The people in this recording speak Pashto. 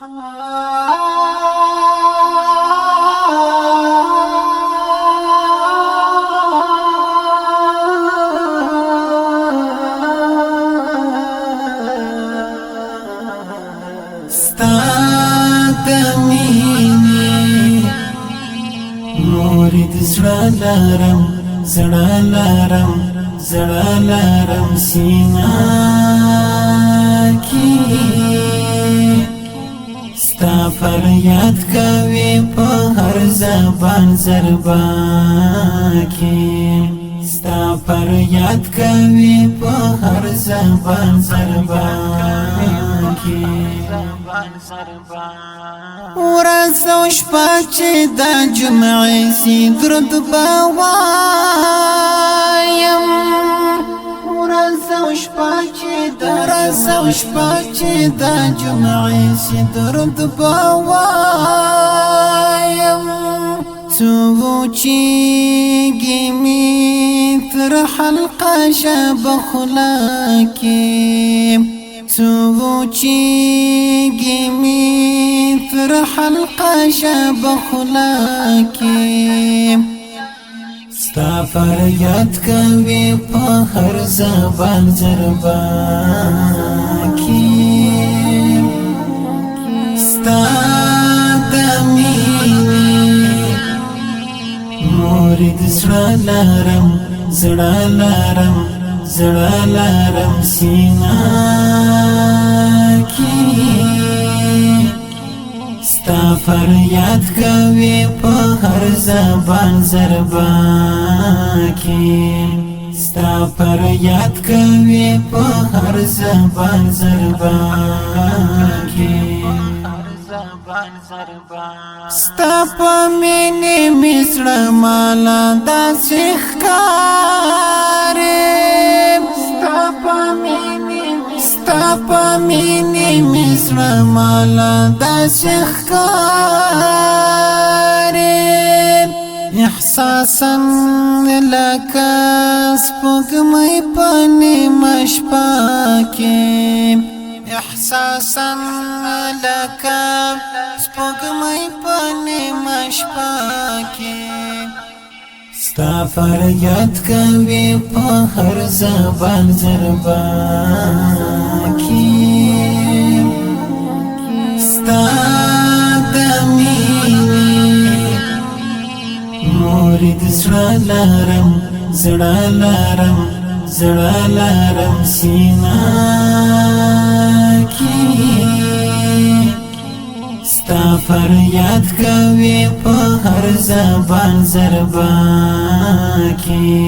مورد زړه لرم سینا کی ستا فریاد کوي په هر زبان کی ستا فریاد کوي په هر زبان کی ورځ او شپه چې د جمعې سي درود به وایم ورځ او شپه چې د جمعې سي درود به وایم څوچېږي مې تر حلقه شبه خوله کې څوچېږي مې تر حلقه شبه خوله کې ستا فریاد کوي په هر زبان کې ستا د مینې مورد زړه لرم سینا کی ستا فریاد کوي په هر زبان کی ستا فریاد کوي په هر زبان کی ستا په مینې مې زړه مالا داسې ښکاري ستا په مینې مې زړه مالا داسې ښکاري احساسا لکه سپوږمۍ په نیمه شپه کې احساسا لکه سپوږمۍ په نیمه شپه کې ستا فریاد کوي په هر زبان کې ستا د مینې مورد زړه لرم سینا کی ستا فریاد کوي په هر زبان کې